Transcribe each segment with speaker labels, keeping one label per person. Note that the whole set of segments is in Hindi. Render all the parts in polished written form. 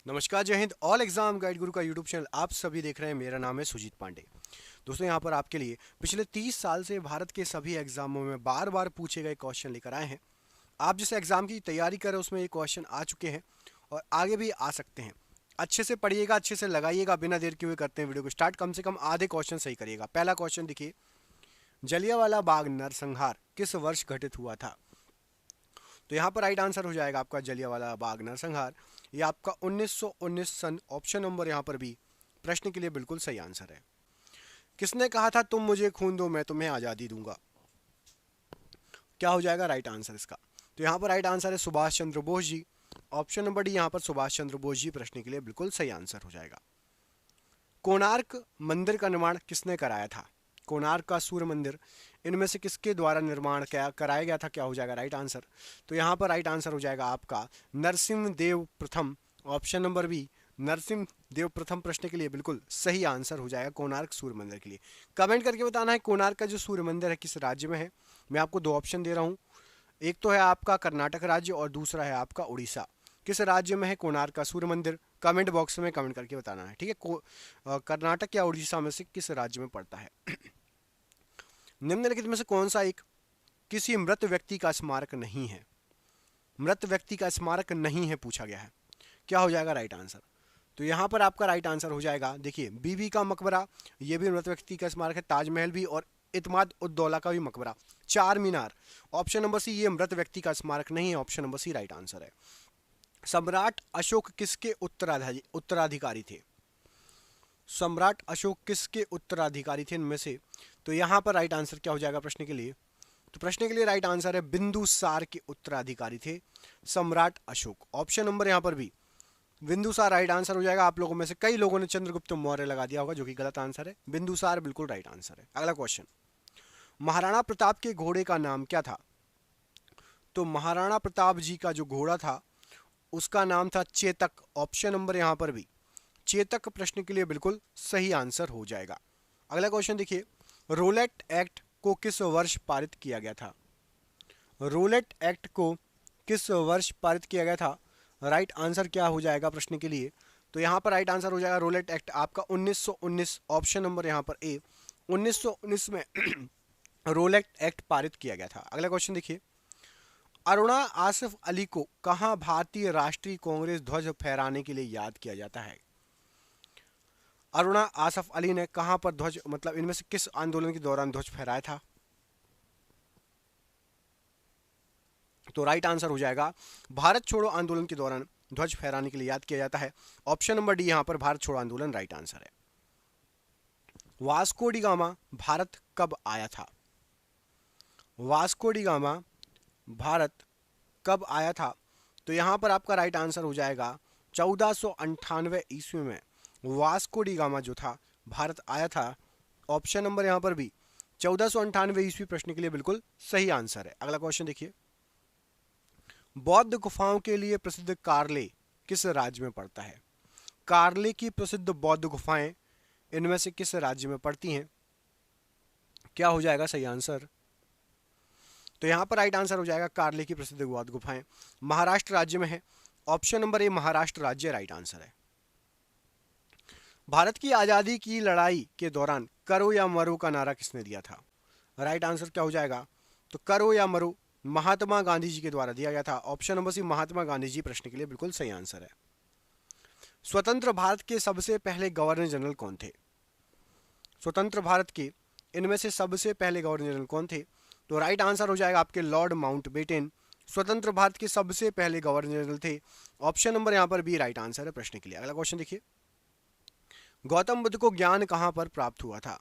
Speaker 1: नमस्कार, जय हिंद। ऑल एग्जाम गाइड गुरु का यूट्यूब चैनल आप सभी देख रहे हैं। मेरा नाम है सुजीत पांडे। दोस्तों, यहाँ पर आपके लिए पिछले 30 साल से भारत के सभी एग्जामों में बार बार पूछे गए क्वेश्चन लेकर आए हैं। आप जिस एग्जाम की तैयारी कर रहे हैं उसमें ये क्वेश्चन आ चुके हैं और आगे भी आ सकते हैं। अच्छे से पढ़िएगा, अच्छे से लगाइएगा। बिना देर किए हुए करते हैं वीडियो को स्टार्ट। कम से कम आधे क्वेश्चन सही करिएगा। पहला क्वेश्चन देखिए, जलियांवाला बाग नरसंहार किस वर्ष घटित हुआ था? तो यहाँ पर राइट आंसर हो जाएगा आपका जलियांवाला बाग नरसंहार। ये आपका 1919 सन, ऑप्शन नंबर यहाँ पर भी प्रश्न के लिए बिल्कुल सही आंसर है। किसने कहा था तुम मुझे खून दो मैं तुम्हें आज़ादी दूंगा? क्या हो जाएगा राइट आंसर इसका? तो यहाँ पर राइट आंसर है सुभाष चंद्र बोस जी। ऑप्शन नंबर डी यहाँ पर सुभाष चंद्र बोस जी प्रश्न के लिए बिल्कुल सही आंसर हो जाएगा। कोणार्क मंदिर का निर्माण किसने कराया था? कोणार्क का सूर्य मंदिर इनमें से किसके द्वारा निर्माण कराया गया था? क्या हो जाएगा राइट आंसर? तो यहाँ पर राइट आंसर हो जाएगा आपका नरसिंहदेव प्रथम। Option number B Narsingh Dev प्रथम प्रश्न के लिए बिल्कुल सही आंसर हो जाएगा कोणार्क सूर्य मंदिर के लिए। कमेंट करके बताना है कोणार्क का जो सूर्य मंदिर है किस राज्य में है। मैं आपको दो ऑप्शन दे रहा हूँ। एक तो है आपका कर्नाटक राज्य और दूसरा है आपका उड़ीसा। किस राज्य में है कोणार्क का सूर्य मंदिर? कमेंट बॉक्स में कमेंट करके बताना है, ठीक है। कर्नाटक या उड़ीसा में से किस राज्य में पड़ता है? निम्नलिखित में से कौन सा एक किसी मृत व्यक्ति का स्मारक नहीं है? मृत व्यक्ति का स्मारक नहीं है पूछा गया है। क्या हो जाएगा राइट आंसर? तो यहाँ पर आपका राइट आंसर हो जाएगा, देखिए, बीबी का मकबरा, ये भी मृत व्यक्ति का स्मारक है। ताजमहल भी, और इत्माद उद्दौला का भी मकबरा। चार मीनार, ऑप्शन नंबर सी, ये मृत व्यक्ति का स्मारक नहीं है। Option number C right answer है। सम्राट अशोक किसके उत्तराधिकारी थे? सम्राट अशोक किसके उत्तराधिकारी थे इनमें से? तो यहाँ पर राइट आंसर क्या हो जाएगा प्रश्न के लिए? तो प्रश्न के लिए राइट आंसर है बिंदुसार के उत्तराधिकारी थे सम्राट अशोक। ऑप्शन नंबर यहाँ पर भी बिंदुसार राइट आंसर हो जाएगा। आप लोगों में से कई लोगों ने चंद्रगुप्त मौर्य लगा दिया होगा, जो कि गलत आंसर है। बिंदुसार बिल्कुल राइट आंसर है। अगला क्वेश्चन, महाराणा प्रताप के घोड़े का नाम क्या था? तो महाराणा प्रताप जी का जो घोड़ा था उसका नाम था चेतक। ऑप्शन नंबर यहाँ पर भी चेतक प्रश्न के लिए बिल्कुल सही आंसर हो जाएगा। अगला क्वेश्चन देखिए, रोलेट एक्ट को किस वर्ष पारित किया गया था? रोलेट एक्ट को किस वर्ष पारित किया गया था? राइट आंसर क्या हो जाएगा प्रश्न के लिए? तो यहाँ पर राइट आंसर हो जाएगा रोलेट एक्ट आपका 1919। ऑप्शन नंबर यहाँ पर ए 1919 में रोलेट एक्ट पारित किया गया था। अगला क्वेश्चन देखिए, अरुणा आसिफ अली को कहाँ भारतीय राष्ट्रीय कांग्रेस ध्वज फहराने के लिए याद किया जाता है? अरुणा आसिफ अली ने कहां पर ध्वज, मतलब इनमें से किस आंदोलन के दौरान ध्वज फहराया था? तो राइट आंसर हो जाएगा भारत छोड़ो आंदोलन के दौरान ध्वज फहराने के लिए याद किया जाता है। ऑप्शन नंबर डी यहां पर भारत छोड़ो आंदोलन राइट आंसर है। वास्को डी गामा भारत कब आया था? वास्को डी गामा भारत कब आया था? तो यहां पर आपका राइट आंसर हो जाएगा 1498 ईस्वी में वास्को डी गामा जो था भारत आया था। ऑप्शन नंबर यहाँ पर भी 1498 ईस्वी प्रश्न के लिए बिल्कुल सही आंसर है। अगला क्वेश्चन देखिए, बौद्ध गुफाओं के लिए प्रसिद्ध कार्ले किस राज्य में पड़ता है? कार्ले की प्रसिद्ध बौद्ध गुफाएं इनमें से किस राज्य में पड़ती हैं? क्या हो जाएगा सही आंसर? तो यहाँ पर राइट आंसर हो जाएगा कार्ले की प्रसिद्ध बौद्ध गुफाएं महाराष्ट्र राज्य में है। ऑप्शन नंबर ए महाराष्ट्र राज्य राइट आंसर है। भारत की आज़ादी की लड़ाई के दौरान करो या मरो का नारा किसने दिया था? राइट आंसर क्या हो जाएगा? तो करो या मरो महात्मा गांधी जी के द्वारा दिया गया था। ऑप्शन नंबर सी महात्मा गांधी जी प्रश्न के लिए बिल्कुल सही आंसर है। स्वतंत्र भारत के सबसे पहले गवर्नर जनरल कौन थे? स्वतंत्र भारत के इनमें से सबसे पहले गवर्नर जनरल कौन थे? तो राइट आंसर हो जाएगा आपके लॉर्ड माउंटबेटन स्वतंत्र भारत के सबसे पहले गवर्नर जनरल थे। ऑप्शन नंबर यहाँ पर भी राइट आंसर है प्रश्न के लिए। अगला क्वेश्चन देखिए, गौतम बुद्ध को ज्ञान कहाँ पर प्राप्त हुआ था?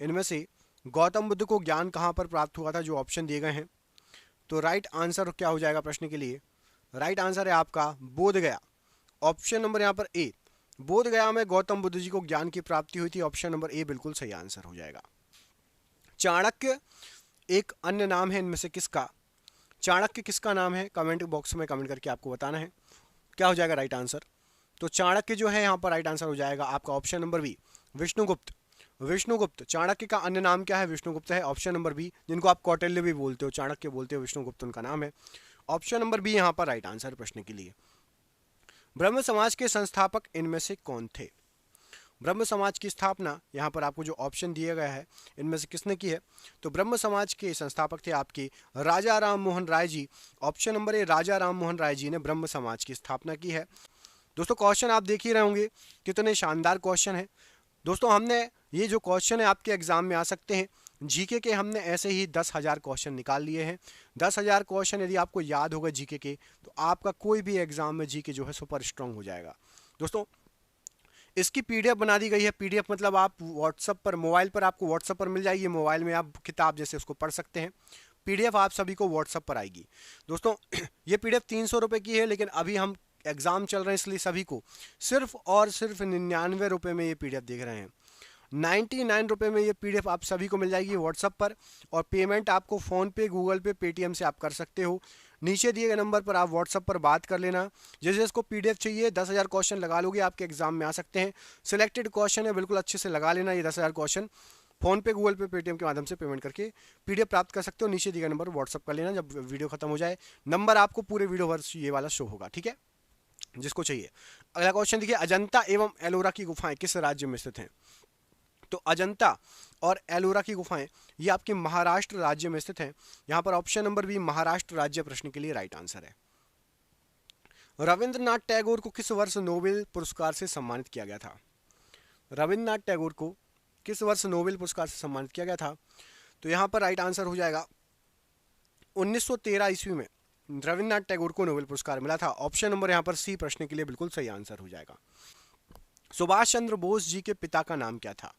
Speaker 1: इनमें से गौतम बुद्ध को ज्ञान कहाँ पर प्राप्त हुआ था जो ऑप्शन दिए गए हैं? तो राइट आंसर क्या हो जाएगा प्रश्न के लिए? राइट आंसर है आपका बोध गया। ऑप्शन नंबर यहाँ पर ए बोध गया में गौतम बुद्ध जी को ज्ञान की प्राप्ति हुई थी। ऑप्शन नंबर ए बिल्कुल सही आंसर हो जाएगा। चाणक्य एक अन्य नाम है इनमें से किसका? चाणक्य किसका नाम है? कमेंट बॉक्स में कमेंट करके आपको बताना है। क्या हो जाएगा राइट आंसर? तो चाणक्य जो है यहाँ पर राइट आंसर हो जाएगा आपका option number B Vishnugupta. Vishnugupta Chanakya का अन्य नाम क्या है? विष्णुगुप्त है। ऑप्शन नंबर बी, जिनको आप कौटिल्य भी बोलते हो, चाणक्य बोलते हो, विष्णुगुप्त उनका नाम है। ऑप्शन नंबर बी यहाँ पर राइट आंसर प्रश्न के लिए। ब्रह्म समाज के संस्थापक इनमें से कौन थे? ब्रह्म समाज की स्थापना यहाँ पर आपको जो ऑप्शन दिया गया है इनमें से किसने की है? तो ब्रह्म समाज के संस्थापक थे आपके राजा राम मोहन राय जी। ऑप्शन नंबर ए, राजा राम मोहन राय जी ने ब्रह्म समाज की स्थापना की है। दोस्तों क्वेश्चन आप देख ही रहे होंगे कितने शानदार क्वेश्चन है। दोस्तों हमने ये जो क्वेश्चन है आपके एग्जाम में आ सकते हैं, जीके के हमने ऐसे ही 10,000 क्वेश्चन निकाल लिए हैं। 10,000 क्वेश्चन यदि आपको याद होगा जीके के, तो आपका कोई भी एग्जाम में जीके जो है सुपर स्ट्रांग हो जाएगा। दोस्तों इसकी पीडीएफ बना दी गई है। पीडीएफ मतलब आप व्हाट्सएप पर, मोबाइल पर आपको व्हाट्सएप पर मिल जाएगी, मोबाइल में आप किताब जैसे उसको पढ़ सकते हैं। पीडीएफ आप सभी को व्हाट्सएप पर आएगी। दोस्तों ये पीडीएफ 300 रुपये की है, लेकिन अभी हम एग्जाम चल रहे हैं इसलिए सभी को सिर्फ और सिर्फ 99 रुपये में ये पीडीएफ देख रहे हैं। 99 रुपये में ये पीडीएफ आप सभी को मिल जाएगी व्हाट्सएप पर, और पेमेंट आपको फ़ोन पे, गूगल पे, पेटीएम से आप कर सकते हो। नीचे दिए गए नंबर पर आप व्हाट्सएप पर बात कर लेना। जैसे इसको पीडीएफ चाहिए, 10,000 क्वेश्चन लगा लोगे, आपके एग्जाम में आ सकते हैं। सिलेक्टेड क्वेश्चन है, बिल्कुल अच्छे से लगा लेना। ये 10,000 क्वेश्चन फ़ोन पे, गूगल पे, पेटीएम के माध्यम से पेमेंट करके पीडीएफ प्राप्त कर सकते हो। नीचे दिए गए नंबर व्हाट्सएप कर लेना। जब वीडियो खत्म हो जाए, नंबर आपको पूरे वीडियो भर ये वाला शो होगा, ठीक है, जिसको चाहिए। अगला क्वेश्चन देखिए, अजंता एवं एलोरा की गुफाएं किस राज्य में स्थित हैं? तो अजंता और एलोरा की गुफाएं ये आपके महाराष्ट्र राज्य में स्थित हैं। यहां पर ऑप्शन नंबर बी, महाराष्ट्र राज्य, प्रश्न के लिए राइट आंसर है। रविंद्रनाथ टैगोर को किस वर्ष नोबेल पुरस्कार से सम्मानित किया गया था? रविंद्रनाथ टैगोर को किस वर्ष नोबेल पुरस्कार से सम्मानित किया गया था? तो यहां पर राइट आंसर हो जाएगा 1913 ईस्वी में रविंद्रनाथ टैगोर को नोबेल पुरस्कार मिला था। ऑप्शन नंबर यहां पर सी, प्रश्न के लिए बिल्कुल सही आंसर हो जाएगा। सुभाष चंद्र बोस जी के पिता का नाम क्या था?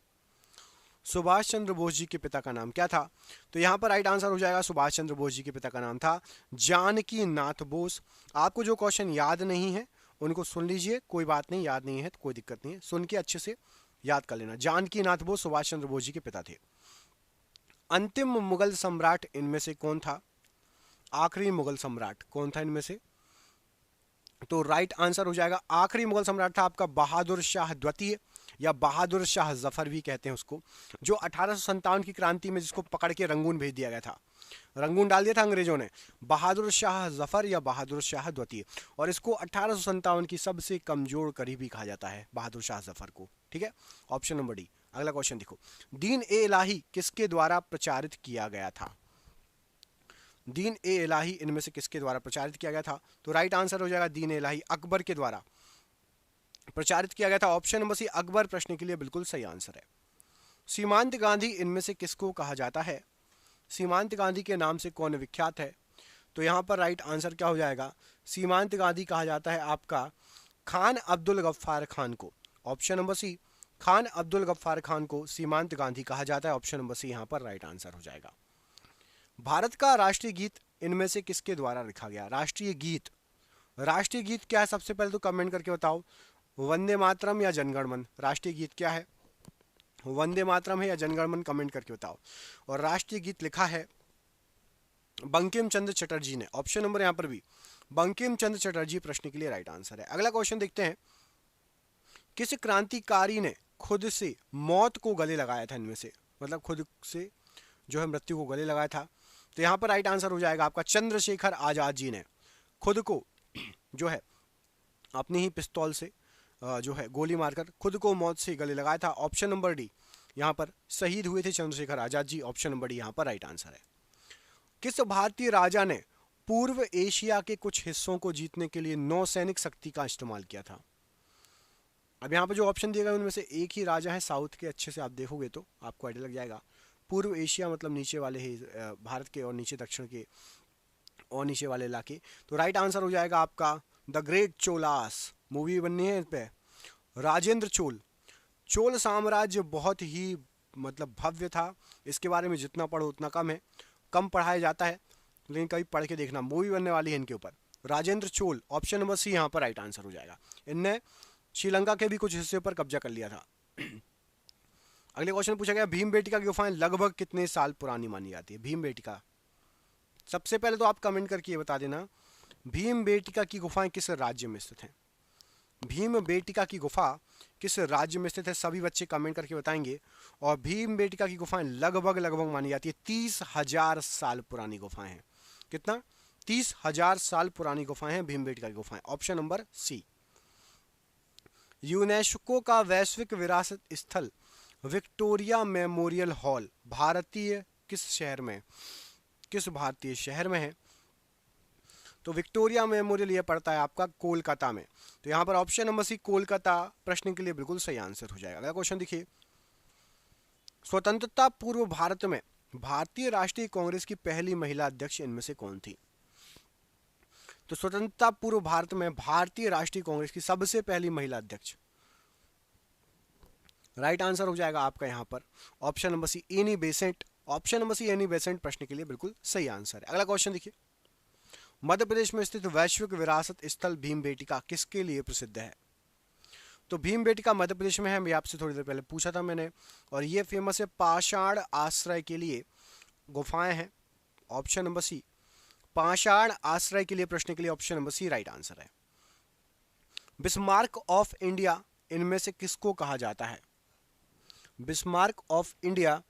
Speaker 1: सुभाष चंद्र बोस जी के पिता का नाम क्या था? तो यहाँ पर राइट आंसर हो जाएगा, सुभाष चंद्र बोस जी के पिता का नाम था जानकी नाथ बोस। आपको जो क्वेश्चन याद नहीं है उनको सुन लीजिए, कोई बात नहीं, याद नहीं है तो कोई दिक्कत नहीं है, सुन के अच्छे से याद कर लेना। जानकी नाथ बोस सुभाष चंद्र बोस जी के पिता थे। अंतिम मुगल सम्राट इनमें से कौन था? आखिरी मुगल सम्राट कौन था इनमें से? तो राइट आंसर हो जाएगा, आखिरी मुगल सम्राट था आपका बहादुर शाह द्वितीय, या बहादुर शाह जफर भी कहते हैं उसको, जो 1857 की क्रांति में जिसको पकड़ के रंगून भेज दिया गया था, रंगून डाल दिया था अंग्रेजों ने। बहादुर शाह जफर या बहादुर शाह द्वितीय, और इसको 1857 की सबसे कमजोर करीबी कहा जाता है बहादुर शाह जफर को, ठीक है। Option number D. अगला क्वेश्चन देखो, दीन ए इलाही किसके द्वारा प्रचारित किया गया था? दीन ए इलाही इनमें से किसके द्वारा प्रचारित किया गया था? तो राइट आंसर हो जाएगा दीन ए इलाही अकबर के द्वारा प्रचारित किया गया था। ऑप्शन नंबर सी अकबर, प्रश्न के लिए बिल्कुल सही आंसर है। सीमांत गांधी इनमें से किसको कहा जाता है? सीमांत गांधी के नाम से कौन विख्यात है? तो यहां पर राइट आंसर क्या हो जाएगा, सीमांत गांधी कहा जाता है आपका खान अब्दुल गफ्फार खान को। Option number C, Khan Abdul Ghaffar Khan को सीमांत गांधी कहा जाता है। ऑप्शन नंबर सी यहां पर राइट आंसर हो जाएगा। भारत का राष्ट्रीय गीत इनमें से किसके द्वारा लिखा गया? राष्ट्रीय गीत, राष्ट्रीय गीत क्या है सबसे पहले तो कमेंट करके बताओ। वंदे मातरम या जनगण मन? राष्ट्रीय गीत क्या है, वंदे मातरम है या जनगण मन? कमेंट करके बताओ। और राष्ट्रीय गीत लिखा है बंकिम चंद्र चटर्जी ने। ऑप्शन नंबर यहां पर भी बंकिम चंद्र चटर्जी, प्रश्न के लिए राइट आंसर है। अगला क्वेश्चन देखते हैं, किस क्रांतिकारी ने खुद से मौत को गले लगाया था? इनमें से मतलब खुद से जो है मृत्यु को गले लगाया था। तो यहां पर राइट आंसर हो जाएगा आपका चंद्रशेखर आजाद जी ने खुद को जो है अपनी ही पिस्तौल से जो है गोली मारकर खुद को मौत से गले लगाया था। ऑप्शन नंबर डी, यहां पर शहीद हुए थे Chandrashekhar Azad ji. Option number D यहां पर राइट आंसर है। किस भारतीय राजा ने पूर्व एशिया के कुछ हिस्सों को जीतने के लिए नौसैनिक शक्ति का इस्तेमाल किया था? अब यहाँ पर जो ऑप्शन दिए गए उनमें से एक ही राजा है साउथ के, अच्छे से आप देखोगे तो आपको आइडिया लग जाएगा। पूर्व एशिया मतलब नीचे वाले ही भारत के, और नीचे दक्षिण के और नीचे वाले इलाके। तो राइट आंसर हो जाएगा आपका द ग्रेट चोलास, मूवी बननी है इस पे, राजेंद्र चोल। चोल साम्राज्य बहुत ही मतलब भव्य था, इसके बारे में जितना पढ़ो उतना कम है, कम पढ़ाया जाता है, लेकिन कभी पढ़ के देखना, मूवी बनने वाली है इनके ऊपर, Rajendra Chola. Option number C यहाँ पर राइट आंसर हो जाएगा। इनने श्रीलंका के भी कुछ हिस्से पर कब्जा कर लिया था। अगले क्वेश्चन पूछा गया, भीमबेटका की गुफाएं लगभग कितने साल पुरानी मानी जाती है? भीमबेटका, सबसे पहले तो आप कमेंट करके ये बता देना, भीमबेटका की गुफाएं किस राज्य में स्थित हैं? भीमबेटका की गुफा किस राज्य में स्थित है? सभी बच्चे कमेंट करके बताएंगे। और भीमबेटका की गुफाएं लगभग मानी जाती है 30,000 साल पुरानी गुफाएं हैं। कितना? 30,000 साल पुरानी गुफाएं हैं भीमबेटका की गुफाएं। ऑप्शन नंबर सी। यूनेस्को का वैश्विक विरासत स्थल विक्टोरिया मेमोरियल हॉल भारतीय किस शहर में, किस भारतीय शहर में है? तो विक्टोरिया मेमोरियल ये पड़ता है आपका कोलकाता में। तो यहाँ पर ऑप्शन नंबर सी कोलकाता प्रश्न के लिए बिल्कुल सही आंसर हो जाएगा। अगला क्वेश्चन देखिए, स्वतंत्रता पूर्व भारत में भारतीय राष्ट्रीय कांग्रेस की पहली महिला अध्यक्ष इनमें से कौन थी? तो स्वतंत्रता पूर्व भारत में भारतीय राष्ट्रीय कांग्रेस की सबसे पहली महिला अध्यक्ष, राइट आंसर हो जाएगा आपका यहाँ पर option number see Annie Besant. Option number see Annie Besant प्रश्न के लिए बिल्कुल सही आंसर है। अगला क्वेश्चन देखिए, मध्य प्रदेश में स्थित वैश्विक विरासत स्थल भीमबेटका किसके लिए प्रसिद्ध है? तो भीमबेटका मध्य प्रदेश में है, मैं आपसे थोड़ी देर पहले पूछा था मैंने, और ये फेमस है पाषाण आश्रय के लिए, गुफाएं हैं। ऑप्शन नंबर सी पाषाण आश्रय के लिए प्रश्न के लिए option number C right answer है। बिस्मार्क ऑफ इंडिया इनमें से किसको कहा जाता है? बिस्मार्क ऑफ इंडिया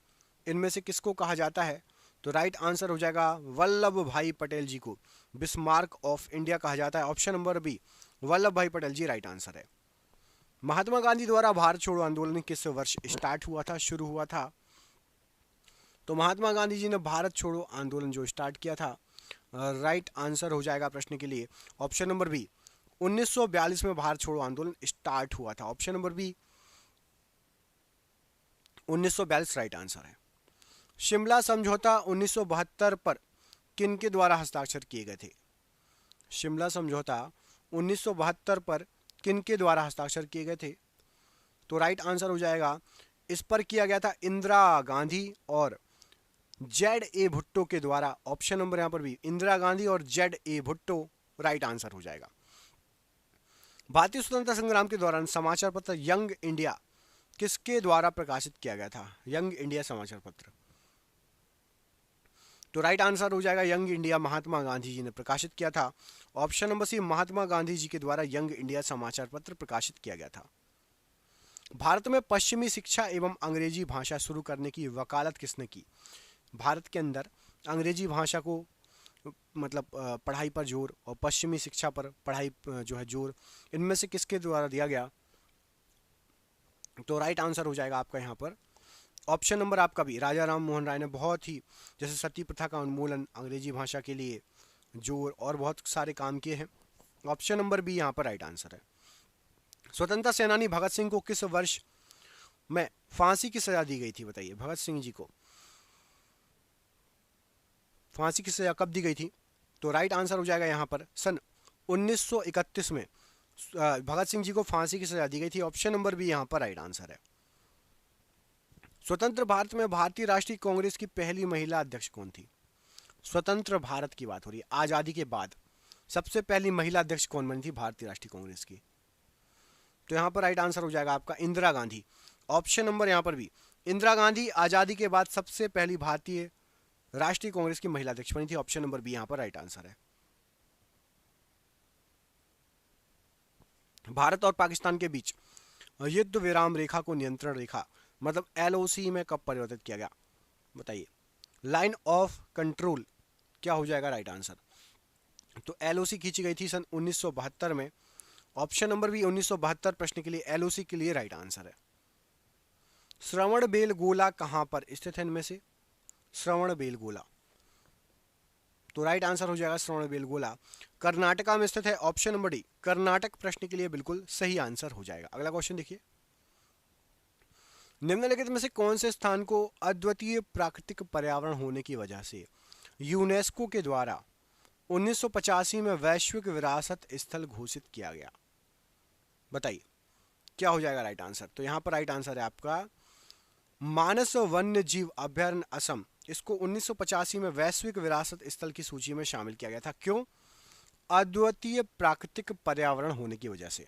Speaker 1: इनमें से किसको कहा जाता है? तो राइट आंसर हो जाएगा वल्लभ भाई पटेल जी को बिस्मार्क ऑफ इंडिया कहा जाता है। ऑप्शन नंबर बी वल्लभ भाई पटेल जी राइट आंसर है। महात्मा गांधी द्वारा भारत छोड़ो आंदोलन किस वर्ष स्टार्ट हुआ था, शुरू हुआ था? तो महात्मा गांधी जी ने भारत छोड़ो आंदोलन जो स्टार्ट किया था, राइट आंसर हो जाएगा प्रश्न के लिए ऑप्शन नंबर बी 1942 में भारत छोड़ो आंदोलन स्टार्ट हुआ था। Option number B 1942 right answer है। शिमला समझौता 1972 पर किन के द्वारा हस्ताक्षर किए गए थे? शिमला समझौता 1972 पर किन के द्वारा हस्ताक्षर किए गए थे? तो राइट आंसर हो जाएगा, इस पर किया गया था इंदिरा गांधी और जेड ए भुट्टो के द्वारा। ऑप्शन नंबर यहां पर भी इंदिरा गांधी और Z A Bhutto right answer हो जाएगा। भारतीय स्वतंत्रता संग्राम के दौरान समाचार पत्र यंग इंडिया किसके द्वारा प्रकाशित किया गया था? यंग इंडिया समाचार पत्र, तो राइट आंसर हो जाएगा यंग इंडिया महात्मा गांधी जी ने प्रकाशित किया था। ऑप्शन नंबर सी महात्मा गांधी जी के द्वारा यंग इंडिया समाचार पत्र प्रकाशित किया गया था। भारत में पश्चिमी शिक्षा एवं अंग्रेजी भाषा शुरू करने की वकालत किसने की? भारत के अंदर अंग्रेजी भाषा को मतलब पढ़ाई पर जोर और पश्चिमी शिक्षा पर पढ़ाई जो है जोर, इनमें से किसके द्वारा दिया गया? तो राइट आंसर हो जाएगा आपका यहाँ पर ऑप्शन नंबर आपका भी राजा राम मोहन राय ने बहुत ही, जैसे सती प्रथा का उन्मूलन, अंग्रेजी भाषा के लिए जोर और बहुत सारे काम किए हैं। ऑप्शन नंबर बी यहाँ पर राइट आंसर है। स्वतंत्रता सेनानी भगत सिंह को किस वर्ष में फांसी की सजा दी गई थी? बताइए, भगत सिंह जी को फांसी की सजा कब दी गई थी? तो राइट आंसर हो जाएगा यहाँ पर सन 1931 में भगत सिंह जी को फांसी की सजा दी गई थी। ऑप्शन नंबर बी यहाँ पर राइट आंसर है। स्वतंत्र भारत में भारतीय राष्ट्रीय कांग्रेस की पहली महिला अध्यक्ष कौन थी? स्वतंत्र भारत की बात हो रही है, आजादी के बाद सबसे पहली महिला अध्यक्ष कौन बनी थी भारतीय राष्ट्रीय कांग्रेस की? तो यहाँ पर राइट आंसर हो जाएगा आपका इंदिरा गांधी। ऑप्शन नंबर यहाँ पर भी इंदिरा गांधी आजादी के बाद सबसे पहली भारतीय राष्ट्रीय कांग्रेस की महिला अध्यक्ष बनी थी। ऑप्शन नंबर बी यहाँ पर राइट आंसर है। भारत और पाकिस्तान के बीच युद्ध विराम रेखा को नियंत्रण रेखा मतलब LOC में कब परिवर्तित किया गया? बताइए, लाइन ऑफ कंट्रोल क्या हो जाएगा राइट आंसर? तो LOC खींची गई थी सन 1972 में। ऑप्शन नंबर बी 1972 प्रश्न के लिए LOC के लिए राइट आंसर है। श्रवण बेलगोला कहां पर स्थित है इनमें से? श्रवण बेलगोला, तो राइट आंसर हो जाएगा श्रवण बेलगोला कर्नाटका में स्थित है। ऑप्शन नंबर डी कर्नाटक प्रश्न के लिए बिल्कुल सही आंसर हो जाएगा। अगला क्वेश्चन देखिए, निम्नलिखित में से कौन से स्थान को अद्वितीय प्राकृतिक पर्यावरण होने की वजह से यूनेस्को के द्वारा 1985 में वैश्विक विरासत स्थल घोषित किया गया? बताइए क्या हो जाएगा राइट आंसर? तो यहाँ पर राइट आंसर है आपका मानस वन्य जीव अभ्यारण्य असम। इसको 1985 में वैश्विक विरासत स्थल की सूची में शामिल किया गया था। क्यों? अद्वितीय प्राकृतिक पर्यावरण होने की वजह से।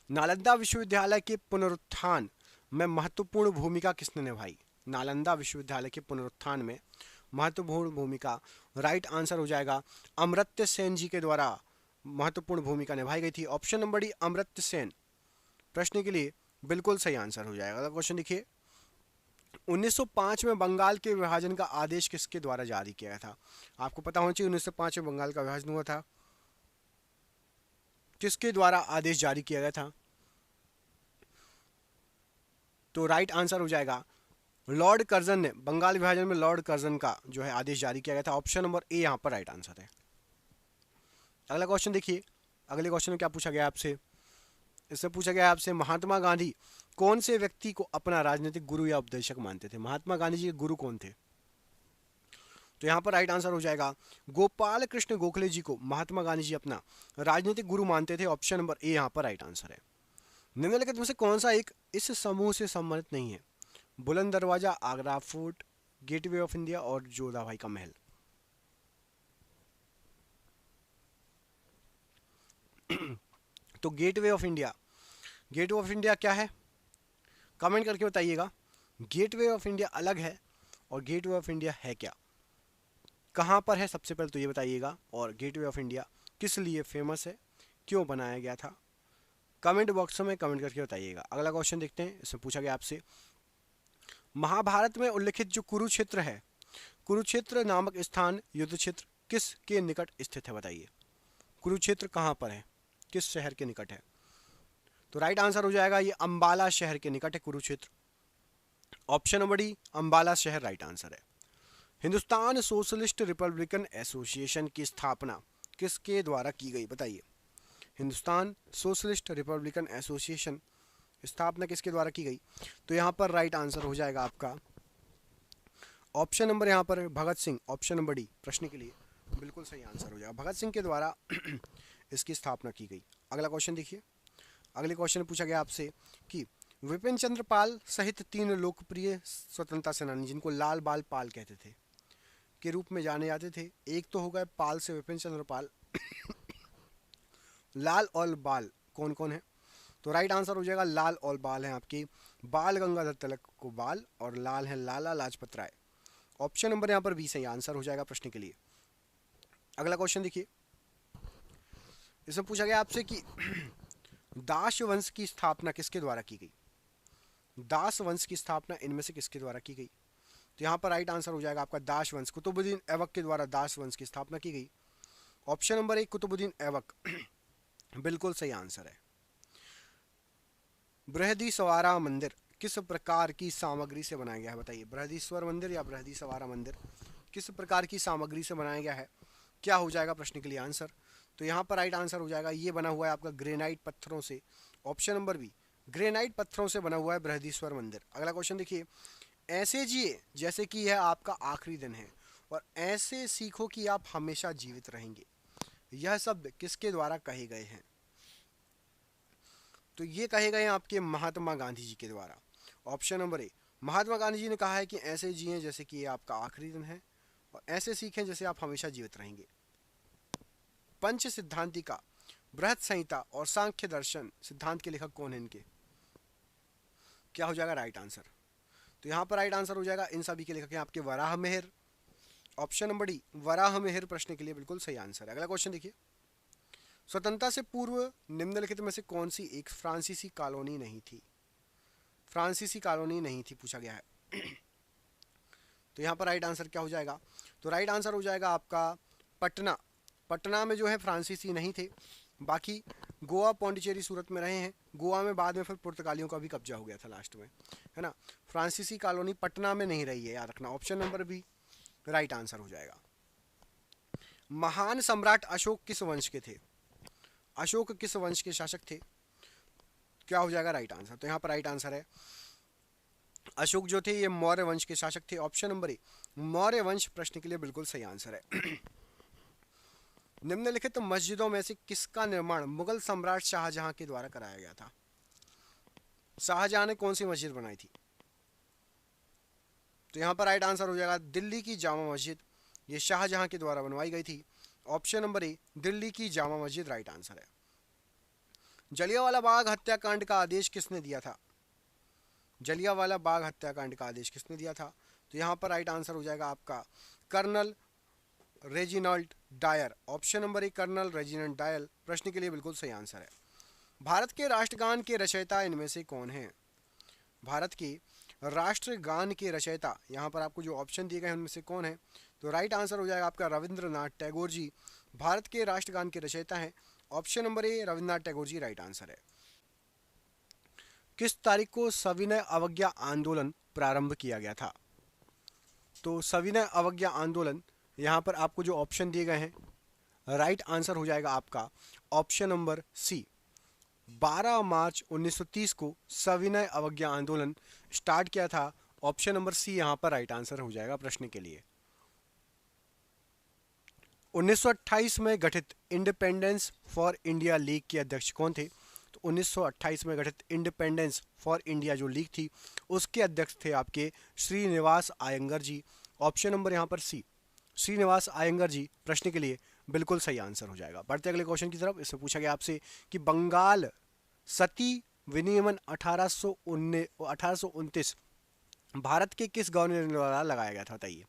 Speaker 1: नालंदा विश्वविद्यालय के पुनरुत्थान में महत्वपूर्ण भूमिका किसने निभाई? नालंदा विश्वविद्यालय के पुनरुत्थान में महत्वपूर्ण भूमिका राइट आंसर हो जाएगा अमर्त्य सेन जी के द्वारा महत्वपूर्ण भूमिका निभाई गई थी। Option number D Amartya Sen प्रश्न के लिए बिल्कुल सही आंसर हो जाएगा। अगला क्वेश्चन देखिए, 1905 में बंगाल के विभाजन का आदेश किसके द्वारा जारी किया गया था? आपको पता होना चाहिए 1905 में बंगाल का विभाजन हुआ था, किसके द्वारा आदेश जारी किया गया था? तो राइट आंसर हो जाएगा लॉर्ड कर्जन ने, बंगाल विभाजन में लॉर्ड कर्जन का जो है आदेश जारी किया गया था। ऑप्शन नंबर ए यहाँ पर राइट आंसर है। अगला क्वेश्चन देखिए, अगले क्वेश्चन में क्या पूछा गया आपसे, इससे पूछा गया आपसे महात्मा गांधी कौन से व्यक्ति को अपना राजनीतिक गुरु या उपदेशक मानते थे। महात्मा गांधी जी के गुरु कौन थे? तो यहाँ पर राइट आंसर हो जाएगा गोपाल कृष्ण गोखले जी को महात्मा गांधी जी अपना राजनीतिक गुरु मानते थे। ऑप्शन नंबर ए यहाँ पर राइट आंसर है। निम्नलिखित में से कौन सा एक इस समूह से संबंधित नहीं है? बुलंद दरवाजा, Agra fort, gateway of India और जोधाबाई का महल। तो gateway of India, gateway of India क्या है? कमेंट करके बताइएगा। गेटवे ऑफ इंडिया अलग है और गेटवे ऑफ इंडिया है क्या, कहाँ पर है, सबसे पहले तो ये बताइएगा। और गेटवे ऑफ इंडिया किस लिए फेमस है, क्यों बनाया गया था, कमेंट बॉक्स में कमेंट करके बताइएगा। अगला क्वेश्चन देखते हैं, इसमें पूछा गया आपसे महाभारत में उल्लिखित जो कुरुक्षेत्र है, कुरुक्षेत्र नामक स्थान युद्ध क्षेत्र किस के निकट स्थित है? बताइए कुरुक्षेत्र कहाँ पर है, किस शहर के निकट है? तो राइट आंसर हो जाएगा ये अंबाला शहर के निकट है Kurukshetra. Option number D Ambala शहर राइट आंसर है। हिंदुस्तान सोशलिस्ट रिपब्लिकन एसोसिएशन की स्थापना किसके द्वारा की गई? बताइए हिंदुस्तान सोशलिस्ट रिपब्लिकन एसोसिएशन स्थापना किसके द्वारा की गई? तो यहाँ पर राइट आंसर हो जाएगा आपका ऑप्शन नंबर यहाँ पर Bhagat Singh. Option number D प्रश्न के लिए बिल्कुल सही आंसर हो जाएगा, भगत सिंह के द्वारा इसकी स्थापना की गई। अगला क्वेश्चन देखिए, अगले क्वेश्चन में पूछा गया आपसे कि विपिन चंद्र पाल सहित 3 लोकप्रिय स्वतंत्रता सेनानी जिनको लाल बाल पाल कहते थे के रूप में जाने जाते थे, एक तो हो गए पाल से विपिन चंद्र पाल लाल और बाल कौन कौन है? तो राइट आंसर हो जाएगा लाल और बाल हैं आपके बाल गंगाधर तिलक को बाल और लाल है लाला लाजपत राय। ऑप्शन नंबर यहाँ पर बी सही आंसर हो जाएगा प्रश्न के लिए। अगला क्वेश्चन देखिए, इसमें पूछा गया आपसे कि दास वंश की स्थापना किसके द्वारा की गई? दास वंश की स्थापना इनमें से किसके द्वारा की गई? तो यहाँ पर राइट आंसर हो जाएगा आपका दास वंश, कुतुबुद्दीन ऐबक के द्वारा दास वंश की स्थापना की गई। Option number A Qutbuddin Aibak बिल्कुल सही आंसर है। बृहदीश्वरा मंदिर किस प्रकार की सामग्री से बनाया गया है? बताइए बृहदीश्वर मंदिर या बृहदीश्वरा मंदिर किस प्रकार की सामग्री से बनाया गया है? क्या हो जाएगा प्रश्न के लिए आंसर? तो यहाँ पर राइट आंसर हो जाएगा ये बना हुआ है आपका ग्रेनाइट पत्थरों से। ऑप्शन नंबर बी ग्रेनाइट पत्थरों से बना हुआ है बृहदीश्वर मंदिर। अगला क्वेश्चन देखिए, ऐसे जिए जैसे कि यह आपका आखिरी दिन है और ऐसे सीखो कि आप हमेशा जीवित रहेंगे, यह शब्द किसके द्वारा कहे गए हैं? तो ये कहे गए हैं आपके महात्मा गांधी जी के द्वारा। ऑप्शन नंबर ए महात्मा गांधी जी ने कहा है कि ऐसे जिए जैसे कि ये आपका आखिरी दिन है और ऐसे सीखें जैसे आप हमेशा जीवित रहेंगे। पंच सिद्धांतिका, बृहद संहिता और सांख्य दर्शन सिद्धांत के लेखक कौन है इनके? क्या हो जाएगा राइट आंसर? तो यहाँ पर राइट आंसर हो जाएगा इन सभी के लेखक हैं आपके Varaha Mihir. Option number D Varaha Mihir प्रश्न के लिए बिल्कुल सही आंसर है। अगला क्वेश्चन देखिए, स्वतंत्रता से पूर्व निम्नलिखित में से कौन सी एक फ्रांसीसी कॉलोनी नहीं थी? फ्रांसीसी कॉलोनी नहीं थी पूछा गया है। तो यहाँ पर राइट आंसर क्या हो जाएगा? तो राइट आंसर हो जाएगा आपका पटना। पटना में जो है फ्रांसीसी नहीं थे, बाकी गोवा, पौंडीचेरी, सूरत में रहे हैं। गोवा में बाद में फिर पुर्तगालियों का भी कब्जा हो गया था लास्ट में, है ना। फ्रांसीसी कॉलोनी पटना में नहीं रही है, याद रखना। Option number B right answer हो जाएगा। महान सम्राट अशोक किस वंश के थे? अशोक किस वंश के शासक थे? क्या हो जाएगा राइट आंसर? तो यहाँ पर राइट आंसर है अशोक जो थे ये मौर्य वंश के शासक थे। ऑप्शन नंबर ए मौर्य वंश प्रश्न के लिए बिल्कुल सही आंसर है। निम्नलिखित मस्जिदों में से किसका निर्माण मुगल सम्राट शाहजहां के द्वारा कराया गया था? शाहजहां ने कौन सी मस्जिद बनाई थी? तो यहाँ पर राइट आंसर हो जाएगा दिल्ली की जामा मस्जिद, ये शाहजहां के द्वारा बनवाई गई थी। ऑप्शन नंबर ए दिल्ली की जामा मस्जिद राइट आंसर है। जलियांवाला बाग हत्याकांड का आदेश किसने दिया था? जलियांवाला बाग हत्याकांड का आदेश किसने दिया था? तो यहाँ पर राइट आंसर हो जाएगा आपका colonel Reginald Dyer. Option number A colonel Reginald Dyer प्रश्न के लिए बिल्कुल सही आंसर है। भारत के राष्ट्रगान के रचयिता इनमें से कौन है? भारत के राष्ट्रगान के रचयिता यहाँ पर आपको जो ऑप्शन दिए गए हैं उनमें से कौन है? तो राइट आंसर हो जाएगा आपका रविंद्रनाथ टैगोर जी भारत के राष्ट्रगान के रचयिता हैं। Option number A Rabindranath Tagore ji right answer है। किस तारीख को सविनय अवज्ञा आंदोलन प्रारंभ किया गया था? तो सविनय अवज्ञा आंदोलन, यहाँ पर आपको जो ऑप्शन दिए गए हैं, राइट आंसर हो जाएगा आपका ऑप्शन नंबर सी। 12 मार्च 1930 को सविनय अवज्ञा आंदोलन स्टार्ट किया था। ऑप्शन नंबर सी यहाँ पर राइट आंसर हो जाएगा प्रश्न के लिए। 1928 में गठित इंडिपेंडेंस फॉर इंडिया लीग के अध्यक्ष कौन थे? तो 1928 में गठित इंडिपेंडेंस फॉर इंडिया जो लीग थी उसके अध्यक्ष थे आपके श्रीनिवास आयंगर जी। ऑप्शन नंबर यहाँ पर सी, श्रीनिवास आयंगर जी प्रश्न के लिए बिल्कुल सही आंसर हो जाएगा। बढ़ते अगले क्वेश्चन की तरफ। इसमें पूछा गया आपसे कि बंगाल सती विनियमन 1829 भारत के किस गवर्नर द्वारा लगाया गया था? बताइए।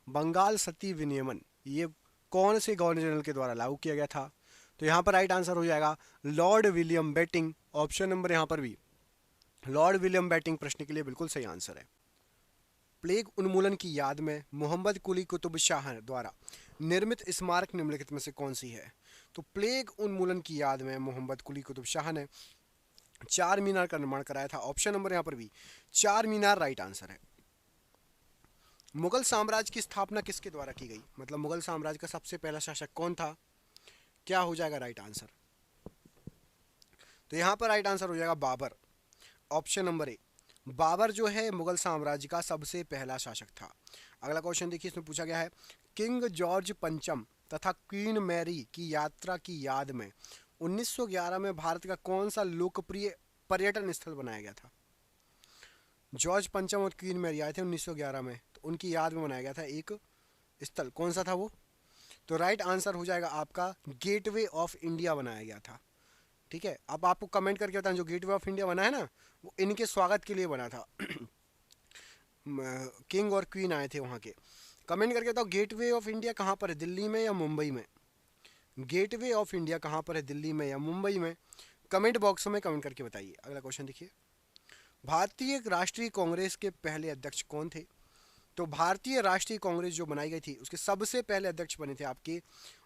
Speaker 1: बंगाल सती विनियमन ये कौन से गवर्नर जनरल के द्वारा लागू किया गया था? तो यहाँ पर राइट आंसर हो जाएगा lord William Bentinck. Option number यहाँ पर भी लॉर्ड विलियम बेटिंग प्रश्न के लिए बिल्कुल सही आंसर है। प्लेग उन्मूलन की याद में मोहम्मद कुली कुतुब शाह द्वारा निर्मित स्मारक निम्नलिखित में से कौन सी है? तो प्लेग उन्मूलन की याद में मोहम्मद कुली कुतुब शाह ने चार मीनार का निर्माण कराया था। ऑप्शन नंबर यहाँ पर भी चार मीनार राइट आंसर है। मुगल साम्राज्य की स्थापना किसके द्वारा की गई? मतलब मुगल साम्राज्य का सबसे पहला शासक कौन था? क्या हो जाएगा राइट आंसर? तो यहाँ पर राइट आंसर हो जाएगा Babar. Option number A, Babar जो है मुगल साम्राज्य का सबसे पहला शासक था। अगला क्वेश्चन देखिए, इसमें पूछा गया है किंग जॉर्ज पंचम तथा क्वीन मैरी की यात्रा की याद में 1911 में भारत का कौन सा लोकप्रिय पर्यटन स्थल बनाया गया था? जॉर्ज पंचम और क्वीन मैरी आए थे 1911 में, तो उनकी याद में बनाया गया था एक स्थल। कौन सा था वो? तो राइट आंसर हो जाएगा आपका गेटवे ऑफ इंडिया बनाया गया था। ठीक है, अब आपको कमेंट करके बताएं जो गेटवे ऑफ इंडिया बना है ना वो इनके स्वागत के लिए बना था। किंग और क्वीन आए थे वहाँ के। कमेंट करके बताओ गेटवे ऑफ इंडिया कहाँ पर है, दिल्ली में या मुंबई में? गेटवे ऑफ इंडिया कहाँ पर है, दिल्ली में या मुंबई में? कमेंट बॉक्स में कमेंट करके बताइए। अगला क्वेश्चन देखिए, भारतीय राष्ट्रीय कांग्रेस के पहले अध्यक्ष कौन थे? तो भारतीय राष्ट्रीय कांग्रेस जो बनाई गई थी उसके सबसे पहले अध्यक्ष बने थे आपके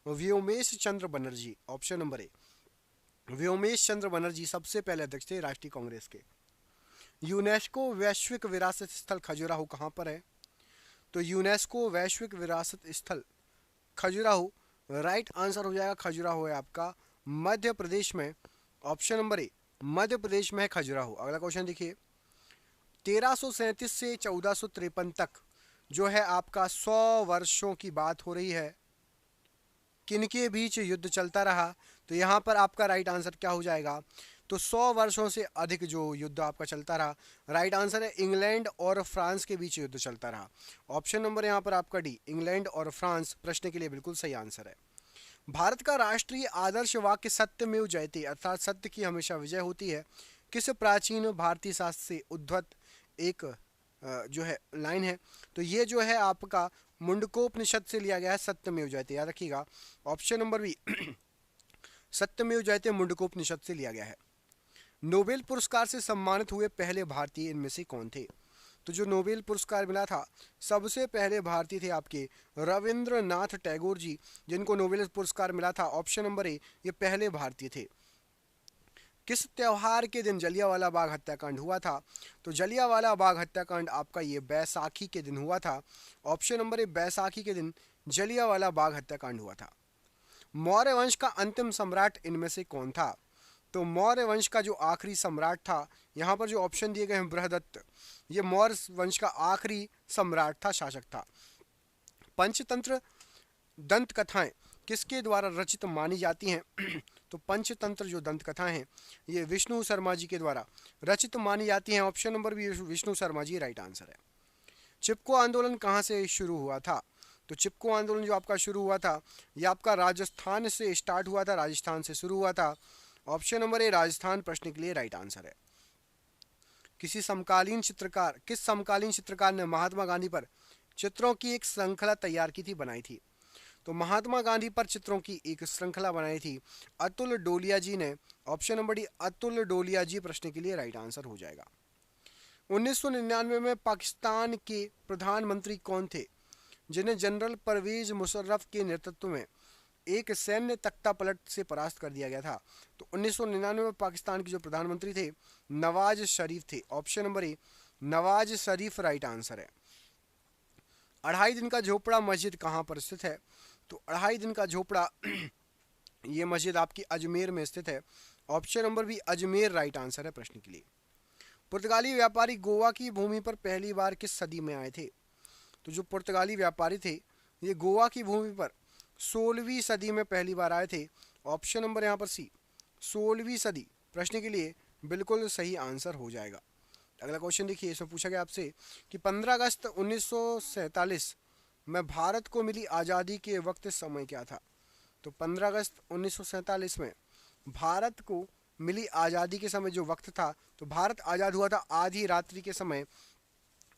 Speaker 1: Vyomesh Chandra Banerjee. Option number A, Vyomesh Chandra Banerjee सबसे पहले अध्यक्ष थे राष्ट्रीय कांग्रेस के। यूनेस्को वैश्विक विरासत स्थल खजुराहो कहाँ पर है? तो यूनेस्को वैश्विक विरासत स्थल खजुराहो राइट आंसर हो जाएगा। खजुराहो है आपका मध्य प्रदेश में। ऑप्शन नंबर ए, मध्य प्रदेश में है खजुराहो। अगला क्वेश्चन देखिए, 1337 से 1453 तक जो है आपका 100 वर्षों की बात हो रही है, किनके बीच युद्ध चलता रहा? तो यहाँ पर आपका राइट आंसर क्या हो जाएगा? तो 100 वर्षों से अधिक जो युद्ध आपका चलता रहा, राइट आंसर है इंग्लैंड और फ्रांस के बीच युद्ध चलता रहा। ऑप्शन नंबर यहाँ पर आपका डी, इंग्लैंड और फ्रांस प्रश्न के लिए बिल्कुल सही आंसर है। भारत का राष्ट्रीय आदर्श वाक्य सत्यमेव जयते अर्थात सत्य की हमेशा विजय होती है किस प्राचीन भारतीय शास्त्र से उद्धृत एक जो है लाइन है? तो ये जो है आपका मुंडकोपनिषद से लिया गया है, सत्यमेव जयते, याद रखिएगा। ऑप्शन नंबर बी सत्यमेव जयते मुंडकोपनिषद से लिया गया है। नोबेल पुरस्कार से सम्मानित हुए पहले भारतीय इनमें से कौन थे? तो जो नोबेल पुरस्कार मिला था सबसे पहले भारतीय थे आपके रविंद्रनाथ टैगोर जी, जिनको नोबेल पुरस्कार मिला था। ऑप्शन नंबर ए, ये पहले भारतीय थे। किस त्योहार के दिन जलियांवाला बाग हत्याकांड हुआ था? तो जलियांवाला बाग हत्याकांड आपका ये बैसाखी के दिन हुआ था। ऑप्शन नंबर ए, बैसाखी के दिन जलियांवाला बाग हत्याकांड हुआ था। मौर्य वंश का अंतिम सम्राट इनमें से कौन था? तो मौर्य वंश का जो आखिरी सम्राट था, यहाँ पर जो ऑप्शन दिए गए हैं बृहदत्त, ये मौर्य वंश का आखिरी सम्राट था, शासक था। पंचतंत्र दंत कथाएं किसके द्वारा रचित मानी जाती हैं? तो पंचतंत्र जो दंत कथाएं हैं ये विष्णु शर्मा जी के द्वारा रचित मानी जाती हैं। ऑप्शन नंबर भी विष्णु शर्मा जी राइट आंसर है। चिपको आंदोलन कहाँ से शुरू हुआ था? तो चिपको आंदोलन जो आपका शुरू हुआ था ये आपका राजस्थान से स्टार्ट हुआ था, राजस्थान से शुरू हुआ था। ऑप्शन नंबर ए, राजस्थान प्रश्न के लिए राइट आंसर है। किस समकालीन चित्रकार ने महात्मा गांधी पर चित्रों की एक श्रृंखला तैयार की थी, बनाई थी? तो महात्मा गांधी पर चित्रों की एक श्रृंखला बनाई थी अतुल डोलिया जी ने। ऑप्शन नंबर डी, अतुल डोलिया जी प्रश्न के लिए राइट आंसर हो जाएगा। 1999 में पाकिस्तान के प्रधानमंत्री कौन थे जिन्हें जनरल परवेज मुशर्रफ के नेतृत्व में एक सैन्य तख्ता पलट से परास्त कर दिया गया था? तो 1999 में पाकिस्तान के जो प्रधानमंत्री थे नवाज शरीफ थे। ऑप्शन नंबर ए नवाज शरीफ राइट आंसर है। अढ़ाई दिन का झोपड़ा मस्जिद कहाँ पर स्थित है? तो अढ़ाई दिन का झोपड़ा ये मस्जिद आपकी अजमेर में स्थित है। Option number B Ajmer right answer है प्रश्न के लिए। पुर्तगाली व्यापारी गोवा की भूमि पर पहली बार किस सदी में आए थे? तो जो पुर्तगाली व्यापारी थे ये गोवा की भूमि पर 16वीं सदी में पहली बार आए थे। ऑप्शन नंबर यहाँ पर सी 16वीं सदी प्रश्न के लिए बिल्कुल सही आंसर हो जाएगा। अगला क्वेश्चन देखिए, इसमें पूछा गया आपसे कि 15 अगस्त 1947 में भारत को मिली आज़ादी के वक्त समय क्या था? तो 15 अगस्त 1947 में भारत को मिली आज़ादी के समय जो वक्त था, तो भारत आज़ाद हुआ था आधी रात्रि के समय।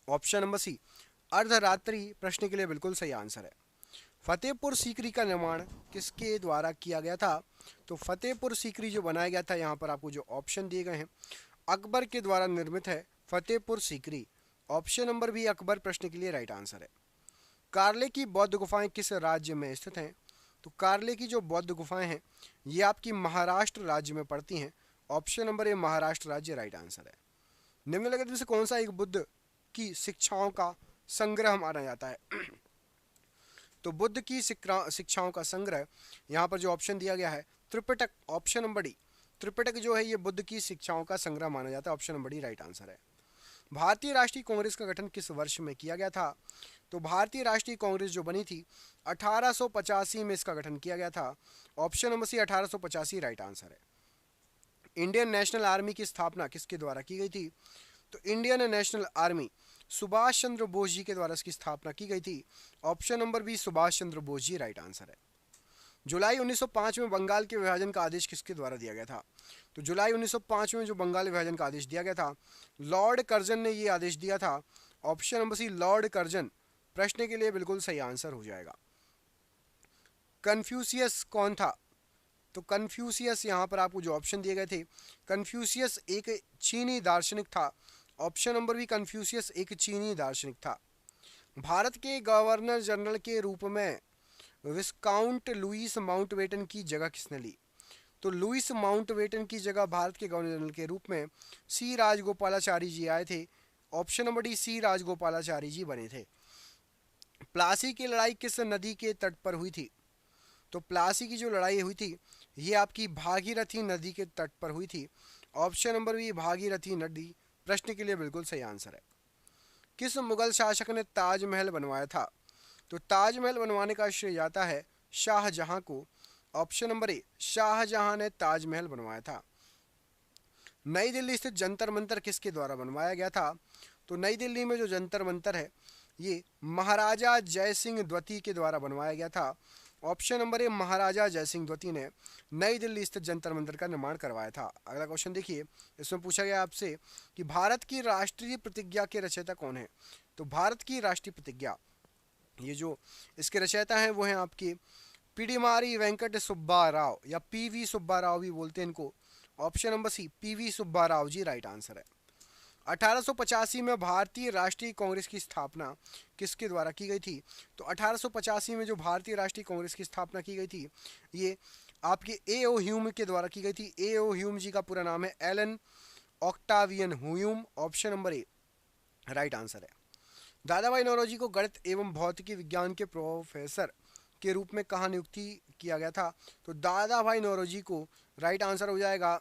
Speaker 1: ऑप्शन नंबर सी अर्धरात्रि प्रश्न के लिए बिल्कुल सही आंसर है। फतेहपुर सीकरी का निर्माण किसके द्वारा किया गया था? तो फतेहपुर सीकरी जो बनाया गया था, यहाँ पर आपको जो ऑप्शन दिए गए हैं अकबर के द्वारा निर्मित है Fatehpur Sikri. Option number B Akbar प्रश्न के लिए राइट आंसर है। कार्ले की बौद्ध गुफाएं किस राज्य में स्थित हैं? तो कार्ले की जो बौद्ध गुफाएं हैं ये आपकी महाराष्ट्र राज्य में पड़ती हैं। ऑप्शन नंबर ए महाराष्ट्र राज्य राइट आंसर है। निम्नलिखित में से कौन सा एक बुद्ध की शिक्षाओं का संग्रह माना जाता है? तो बुद्ध की शिक्षाओं का संग्रह यहाँ पर जो ऑप्शन दिया गया है Tripitaka. Option number D Tripitaka जो है ये बुद्ध की शिक्षाओं का संग्रह माना जाता है। Option number D right answer है। भारतीय राष्ट्रीय कांग्रेस का गठन किस वर्ष में किया गया था? तो भारतीय राष्ट्रीय कांग्रेस जो बनी थी 1885 में इसका गठन किया गया था। Option number C 1885 right answer है। इंडियन नेशनल आर्मी की स्थापना किसके द्वारा की गई थी? तो Indian National Army Subhash Chandra Bose ji के द्वारा इसकी स्थापना की गई थी। Option number B Subhash Chandra Bose ji right answer है। जुलाई 1905 में बंगाल के विभाजन का आदेश किसके द्वारा दिया गया था? तो जुलाई 1905 में जो बंगाल विभाजन का आदेश दिया गया था लॉर्ड कर्जन ने ये आदेश दिया था। Option number C lord Curzon प्रश्न के लिए बिल्कुल सही आंसर हो जाएगा। कन्फ्यूशियस कौन था? तो कन्फ्यूशियस यहाँ पर आपको जो ऑप्शन दिए गए थे कन्फ्यूशियस एक चीनी दार्शनिक था। ऑप्शन नंबर बी कन्फ्यूशियस एक चीनी दार्शनिक था। भारत के गवर्नर जनरल के रूप में विस्काउंट लुईस माउंटबेटन की जगह किसने ली? तो लुईस माउंटबेटन की जगह भारत के गवर्नर जनरल के रूप में सी राजगोपालाचारी जी आए थे। Option number D C Rajagopalachari ji बने थे। प्लासी की लड़ाई किस नदी के तट पर हुई थी? तो प्लासी की जो लड़ाई हुई थी ये आपकी भागीरथी नदी के तट पर हुई थी। ऑप्शन नंबर बी भागीरथी नदी प्रश्न के लिए बिल्कुल सही आंसर है। किस मुगल शासक ने ताजमहल बनवाया था? तो ताजमहल बनवाने का श्रेय जाता है शाहजहां को। ऑप्शन नंबर ए शाहजहां ने ताजमहल बनवाया था। नई दिल्ली स्थित जंतर मंतर किसके द्वारा बनवाया गया था? तो नई दिल्ली में जो जंतर मंतर है ये महाराजा जय सिंह द्वितीय के द्वारा बनवाया गया था। ऑप्शन नंबर ए महाराजा जय सिंह द्वितीय ने नई दिल्ली स्थित जंतर मंतर का निर्माण करवाया था। अगला क्वेश्चन देखिए, इसमें पूछा गया आपसे कि भारत की राष्ट्रीय प्रतिज्ञा के रचयिता कौन है? तो भारत की राष्ट्रीय प्रतिज्ञा ये जो इसके रचयिता हैं वो हैं आपके पिडिमारी वेंकट सुब्बा राव या पीवी सुब्बा राव भी बोलते हैं इनको। Option number C PV Subba Rao ji right answer है। 1885 में भारतीय राष्ट्रीय कांग्रेस की स्थापना किसके द्वारा की गई थी? तो 1885 में जो भारतीय राष्ट्रीय कांग्रेस की स्थापना की गई थी ये आपके ए.ओ. ह्यूम के द्वारा की गई थी। ए.ओ. ह्यूम जी का पूरा नाम है Allan Octavian Hume. Option number A right answer है। दादा भाई नौरोजी को गणित एवं भौतिकी विज्ञान के प्रोफेसर के रूप में कहाँ नियुक्ति किया गया था? तो दादा भाई नौरोजी को राइट आंसर हो जाएगा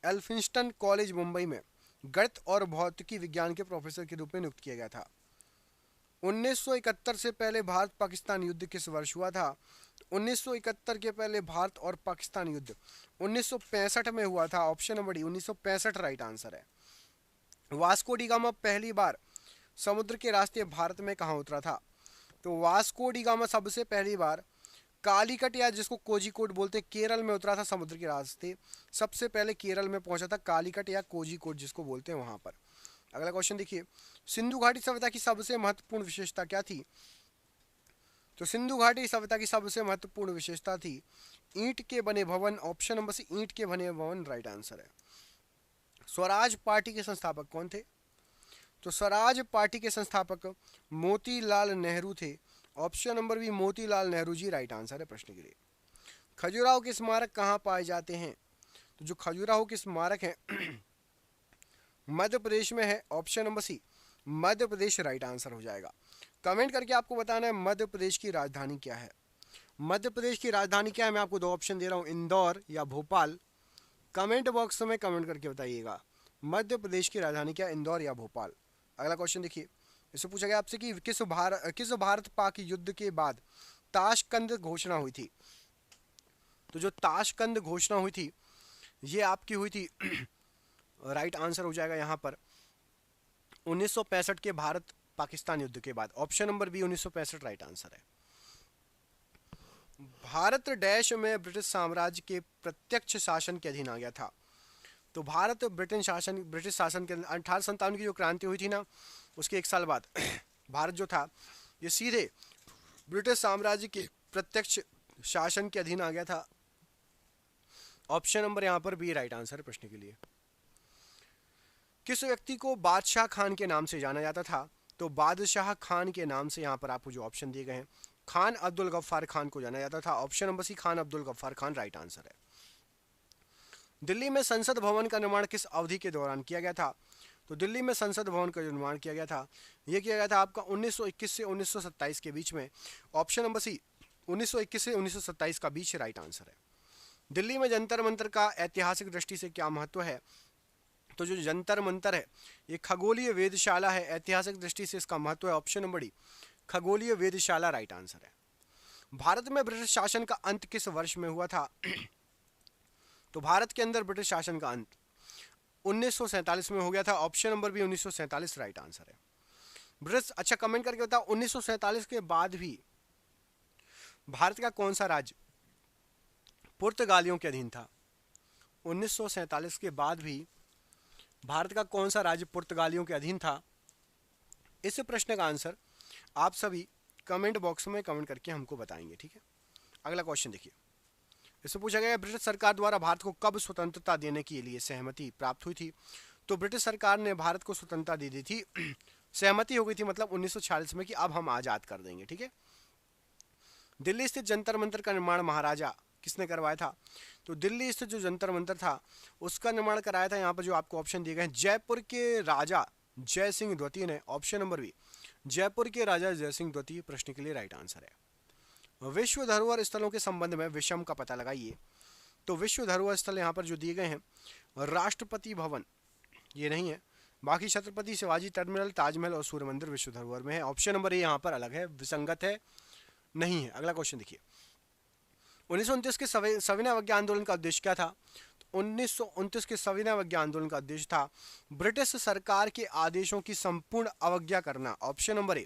Speaker 1: एल्फिंस्टन कॉलेज मुंबई में गणित और भौतिकी विज्ञान के प्रोफेसर के रूप में नियुक्त किया गया था। 1971 से पहले भारत पाकिस्तान युद्ध किस वर्ष हुआ था? 1971 के पहले भारत और पाकिस्तान युद्ध 1965 में हुआ था। Option number D 1965 right answer है। वास्को डी गामा पहली बार समुद्र के रास्ते भारत में कहाँ उतरा था? तो वास्को डी गामा सबसे पहली बार कालीकट या जिसको कोझिकोड बोलते हैं केरल में उतरा था समुद्र के रास्ते। सबसे पहले केरल में पहुंचा था कालीकट या कोझिकोड जिसको बोलते हैं वहां पर। अगला क्वेश्चन देखिए, सिंधु घाटी सभ्यता की सबसे महत्वपूर्ण विशेषता क्या थी? तो सिंधु घाटी सभ्यता की सबसे महत्वपूर्ण विशेषता थी ईंट के बने भवन। ऑप्शन नंबर सी ईंट के बने भवन राइट आंसर है। स्वराज पार्टी के संस्थापक कौन थे? तो स्वराज पार्टी के संस्थापक मोतीलाल नेहरू थे। Option number B Motilal Nehru ji right answer है प्रश्न के लिए। खजुराहो के स्मारक कहाँ पाए जाते हैं? तो जो खजुराहो के स्मारक हैं मध्य प्रदेश में है, ऑप्शन नंबर सी मध्य प्रदेश राइट आंसर हो जाएगा। कमेंट करके आपको बताना है मध्य प्रदेश की राजधानी क्या है। मध्य प्रदेश की राजधानी क्या है? मैं आपको दो ऑप्शन दे रहा हूँ, इंदौर या भोपाल। कमेंट बॉक्स में कमेंट करके बताइएगा मध्य प्रदेश की राजधानी क्या है, इंदौर या भोपाल। अगला क्वेश्चन देखिए, इससे पूछा गया आपसे कि किस भारत पाक युद्ध के बाद ताशकंद घोषणा हुई थी? तो जो ताशकंद घोषणा हुई थी ये आपकी हुई थी राइट आंसर हो जाएगा यहाँ पर 1965 के भारत पाकिस्तान युद्ध के बाद। Option number B 1965 right answer है। भारत डैश में ब्रिटिश साम्राज्य के प्रत्यक्ष शासन के अधीन आ गया था। तो भारत ब्रिटिश शासन के 1857 की जो क्रांति हुई थी ना, उसके एक साल बाद भारत जो था ये सीधे ब्रिटिश साम्राज्य के प्रत्यक्ष शासन के अधीन आ गया था। ऑप्शन नंबर यहाँ पर बी राइट आंसर है प्रश्न के लिए। किस व्यक्ति को बादशाह खान के नाम से जाना जाता था? तो बादशाह खान के नाम से यहाँ पर आपको जो ऑप्शन दिए गए हैं, खान अब्दुल गफ्फार खान को जाना जाता था। Option number C Khan Abdul Ghaffar Khan right answer है। दिल्ली में संसद भवन का निर्माण किस अवधि के दौरान किया गया था? तो दिल्ली में संसद भवन का निर्माण किया गया था, यह किया गया था आपका 1921 से 1927 के बीच में। ऑप्शन नंबर सी 1921 से 1927 का बीच राइट आंसर है। दिल्ली में जंतर मंतर का ऐतिहासिक दृष्टि से क्या महत्व है? तो जो जंतर मंतर है ये खगोलीय वेधशाला है, ऐतिहासिक दृष्टि से इसका महत्व है। ऑप्शन नंबर डी खगोलीय वेधशाला राइट आंसर है। भारत में ब्रिटिश शासन का अंत किस वर्ष में हुआ था? तो भारत के अंदर ब्रिटिश शासन का अंत 1947 में हो गया था। Option number B 1947 right answer है। ब्रिटिश, अच्छा कमेंट करके बताओ 1947 के बाद भी भारत का कौन सा राज्य पुर्तगालियों के अधीन था? 1947 के बाद भी भारत का कौन सा राज्य पुर्तगालियों के अधीन था? इस प्रश्न का आंसर आप सभी कमेंट बॉक्स में कमेंट करके हमको बताएंगे, ठीक है। अगला क्वेश्चन देखिए, इससे पूछा गया ब्रिटिश सरकार द्वारा भारत को कब स्वतंत्रता देने के लिए सहमति प्राप्त हुई थी? तो ब्रिटिश सरकार ने भारत को स्वतंत्रता दे दी थी सहमति हो गई थी मतलब 1946 में कि अब हम आजाद कर देंगे, ठीक है। दिल्ली स्थित जंतर मंतर का निर्माण महाराजा किसने करवाया था? तो दिल्ली स्थित जो जंतर मंतर था उसका निर्माण कराया था, यहाँ पर जो आपको ऑप्शन दिए गए हैं, जयपुर के राजा जय सिंह द्वितीय ने। ऑप्शन नंबर बी जयपुर के राजा जय सिंह द्वितीय प्रश्न के लिए राइट आंसर है। विश्व धरोहर स्थलों के संबंध में विषम का पता लगाइए। तो विश्व धरोहर स्थल यहाँ पर जो दिए गए हैं, राष्ट्रपति भवन ये नहीं है, बाकी छत्रपति शिवाजी टर्मिनल, ताजमहल और सूर्य मंदिर विश्व धरोहर में है। ऑप्शन नंबर ए यहाँ पर अलग है, विसंगत है, नहीं है। अगला क्वेश्चन देखिए, 1929 के सविनय अवज्ञा आंदोलन का उद्देश्य क्या था? तो 1929 के सविनय अवज्ञा आंदोलन का उद्देश्य था ब्रिटिश सरकार के आदेशों की संपूर्ण अवज्ञा करना। ऑप्शन नंबर ए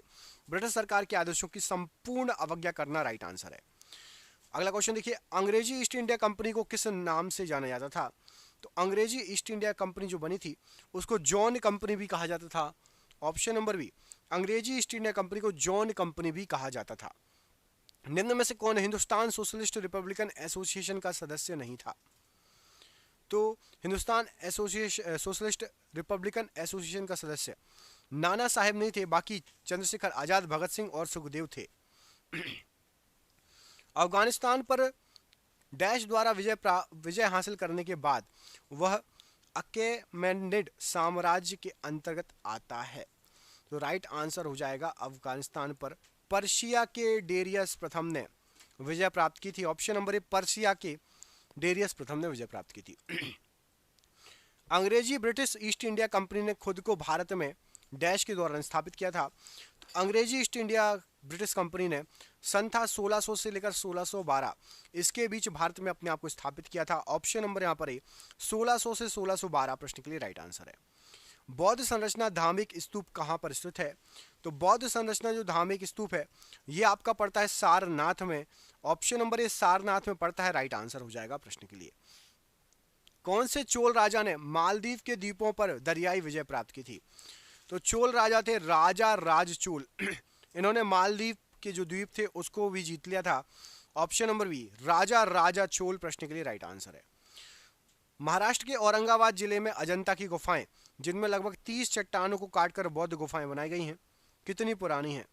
Speaker 1: ब्रिटिश सरकार के आदेशों की संपूर्ण अवज्ञा करना राइट आंसर है। अगला क्वेश्चन देखिए, अंग्रेजी ईस्ट इंडिया कंपनी को किस नाम से जाना जाता था? तो अंग्रेजी ईस्ट इंडिया कंपनी जो बनी थी उसको जॉन कंपनी भी कहा जाता था। ऑप्शन नंबर बी अंग्रेजी ईस्ट इंडिया कंपनी को जॉन कंपनी भी कहा जाता था। निम्न में से कौन हिंदुस्तान सोशलिस्ट रिपब्लिकन एसोसिएशन का सदस्य नहीं था? तो हिंदुस्तान सोशलिस्ट रिपब्लिकन एसोसिएशन का सदस्य नाना साहेब नहीं थे, बाकी चंद्रशेखर आजाद, भगत सिंह और सुखदेव थे। अफगानिस्तान पर डैश द्वारा विजय हासिल करने के बाद वह अकेमेनिड साम्राज्य के अंतर्गत आता है। तो राइट आंसर हो जाएगा अफगानिस्तान पर पर्शिया के डेरियस प्रथम ने विजय प्राप्त की थी। ऑप्शन नंबर ए पर्शिया के डेरियस प्रथम ने विजय प्राप्त की थी। अंग्रेजी ब्रिटिश ईस्ट इंडिया कंपनी ने खुद को भारत में डैश के दौरान स्थापित किया था। तो अंग्रेजी ईस्ट इंडिया ब्रिटिश कंपनी ने सन था 1600 से लेकर 1612 इसके बीच भारत में अपने आप को स्थापित किया था। ऑप्शन नंबर यहाँ पर 1600 से 1612 प्रश्न के लिए राइट आंसर है। बौद्ध संरचना धार्मिक स्तूप कहाँ पर स्थित है? तो बौद्ध संरचना जो धार्मिक स्तूप है ये आपका पड़ता है सारनाथ में। ऑप्शन नंबर ए सारनाथ में पड़ता है, राइट आंसर हो जाएगा प्रश्न के लिए। कौन से चोल राजा ने मालदीव के द्वीपों पर दरियाई विजय प्राप्त की थी? तो चोल राजा थे राजा राजचोल इन्होंने मालदीव के जो द्वीप थे उसको भी जीत लिया था। ऑप्शन नंबर बी राजा राजा चोल प्रश्न के लिए राइट आंसर है। महाराष्ट्र के औरंगाबाद जिले में अजंता की गुफाएं जिनमें लगभग 30 चट्टानों को काटकर बौद्ध गुफाएं बनाई गई हैं, कितनी पुरानी हैं?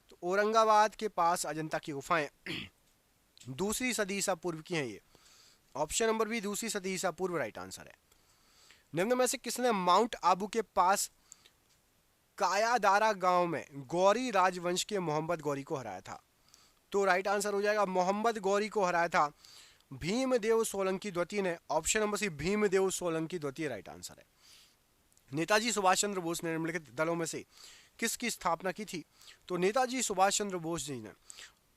Speaker 1: तो औरंगाबाद के पास अजंता की गुफाएं दूसरी सदी ईसा पूर्व की हैं। ये ऑप्शन नंबर बी दूसरी सदी ईसा पूर्व राइट आंसर है। निम्न में से किसने माउंट आबू के पास कायादारा गांव में गौरी राजवंश के मोहम्मद गौरी को हराया था? तो राइट आंसर हो जाएगा मोहम्मद गौरी को हराया था भीमदेव सोलंकी द्वितीय ने। Option number C Bhimdev Solanki द्वितीय राइट आंसर है। नेताजी सुभाष चंद्र बोस ने निम्नलिखित दलों में से किसकी स्थापना की थी? तो नेताजी सुभाष चंद्र बोस जी ने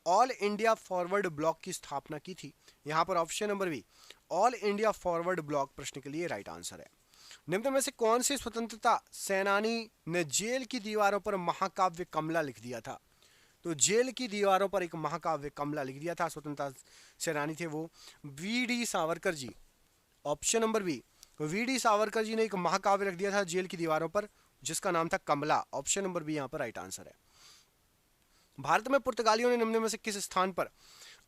Speaker 1: ऑल इंडिया फॉरवर्ड ब्लॉक की स्थापना की थी। यहां पर option number be all India forward block प्रश्न के लिए राइट आंसर है। निम्न में से कौन से स्वतंत्रता सेनानी ने जेल की दीवारों पर महाकाव्य कमला लिख दिया था? तो जेल की दीवारों पर एक महाकाव्य कमला लिख दिया था, स्वतंत्रता सेनानी थे वो V D. Savarkar ji. Option number B V D. Savarkar ji ने एक महाकाव्य लिख दिया था जेल की दीवारों पर, जिसका नाम था कमला। ऑप्शन नंबर बी यहां पर राइट आंसर है। भारत में पुर्तगालियों ने निम्न में से किस स्थान पर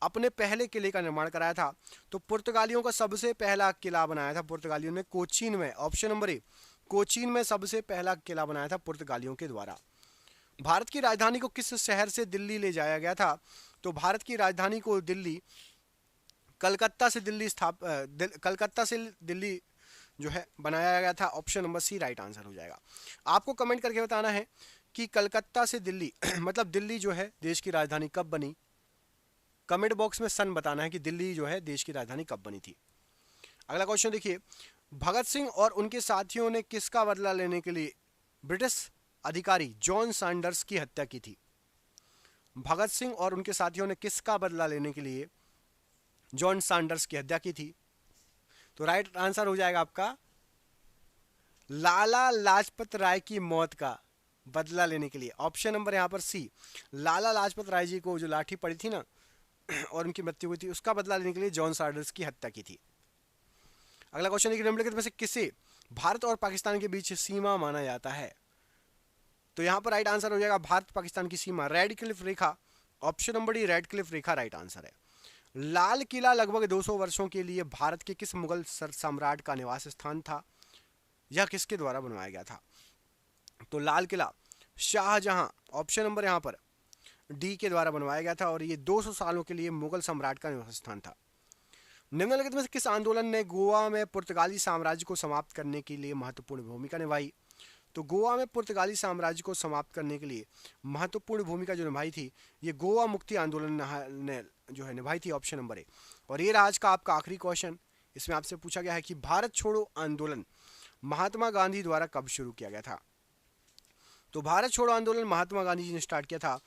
Speaker 1: अपने पहले किले का निर्माण कराया था? तो पुर्तगालियों का सबसे पहला किला बनाया था पुर्तगालियों ने कोचीन में। ऑप्शन नंबर ए कोचीन में सबसे पहला किला बनाया था पुर्तगालियों के द्वारा। भारत की राजधानी को किस शहर से दिल्ली ले जाया गया था? तो भारत की राजधानी को दिल्ली कलकत्ता से दिल्ली जो है बनाया गया था। Option number C right answer हो जाएगा। आपको कमेंट करके बताना है कि कलकत्ता से दिल्ली मतलब दिल्ली जो है देश की राजधानी कब बनी। कमेंट बॉक्स में सन बताना है कि दिल्ली जो है देश की राजधानी कब बनी थी। अगला क्वेश्चन देखिए, भगत सिंह और उनके साथियों ने किसका बदला लेने के लिए ब्रिटिश अधिकारी जॉन सैंडर्स की हत्या की थी? भगत सिंह और उनके साथियों ने किसका बदला लेने के लिए जॉन सैंडर्स की हत्या की थी? तो राइट आंसर हो जाएगा आपका लाला लाजपत राय की मौत का बदला लेने के लिए। ऑप्शन नंबर यहां पर सी लाला लाजपत राय जी को जो लाठी पड़ी थी ना और उनकी मृत्यु हुई थी, उसका बदला लेने के लिए जॉन सैंडर्स की हत्या की थी। अगला क्वेश्चन देखिए, निम्नलिखित में से किसे भारत और पाकिस्तान के बीच सीमा माना जाता है? तो यहां पर राइट आंसर हो जाएगा भारत पाकिस्तान की सीमा रेड क्लिफ रेखा। Option number D Radcliffe रेखा राइट आंसर है। लाल किला लगभग 200 वर्षों के लिए भारत के किस मुगल सम्राट का निवास स्थान था? यह किसके द्वारा बनवाया गया था? तो लाल किला शाहजहां, ऑप्शन नंबर यहां पर डी के द्वारा बनवाया गया था और ये 200 सालों के लिए मुगल सम्राट का निवास स्थान था। निम्नलिखित में से किस आंदोलन ने गोवा में पुर्तगाली साम्राज्य को समाप्त करने के लिए महत्वपूर्ण भूमिका निभाई? तो गोवा में पुर्तगाली साम्राज्य को समाप्त करने के लिए महत्वपूर्ण भूमिका जो निभाई थी, ये गोवा मुक्ति आंदोलन ने जो है निभाई थी। ऑप्शन नंबर ए। और ये आज का आपका आखिरी क्वेश्चन, इसमें आपसे पूछा गया है कि भारत छोड़ो आंदोलन महात्मा गांधी द्वारा कब शुरू किया गया था? तो भारत छोड़ो आंदोलन महात्मा गांधी जी ने स्टार्ट किया था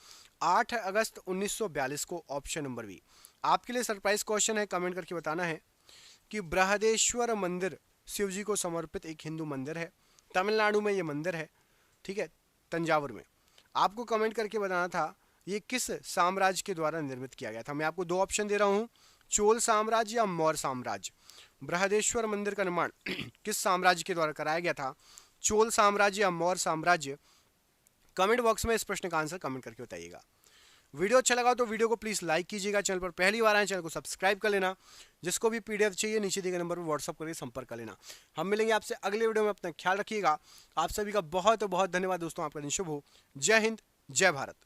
Speaker 1: 8 अगस्त 1942 को। Option number B. आपके लिए सरप्राइज क्वेश्चन है, कमेंट करके बताना है कि बृहदेश्वर मंदिर शिव जी को समर्पित एक हिंदू मंदिर है, तमिलनाडु में ये मंदिर है, ठीक है, तंजावुर में। आपको कमेंट करके बताना था ये किस साम्राज्य के द्वारा निर्मित किया गया था। मैं आपको 2 ऑप्शन दे रहा हूँ, चोल साम्राज्य या मौर्य साम्राज्य। बृहदेश्वर मंदिर का निर्माण किस साम्राज्य के द्वारा कराया गया था, चोल साम्राज्य या मौर्य साम्राज्य? कमेंट बॉक्स में इस प्रश्न का आंसर कमेंट करके बताइएगा। वीडियो अच्छा लगा तो वीडियो को प्लीज़ लाइक कीजिएगा, चैनल पर पहली बार आए चैनल को सब्सक्राइब कर लेना। जिसको भी पीडीएफ चाहिए नीचे दिए गए नंबर पर व्हाट्सअप करके संपर्क कर लेना। हम मिलेंगे आपसे अगले वीडियो में, अपना ख्याल रखिएगा। आप सभी का बहुत बहुत धन्यवाद दोस्तों, आपका दिन शुभ हो। जय हिंद, जय भारत।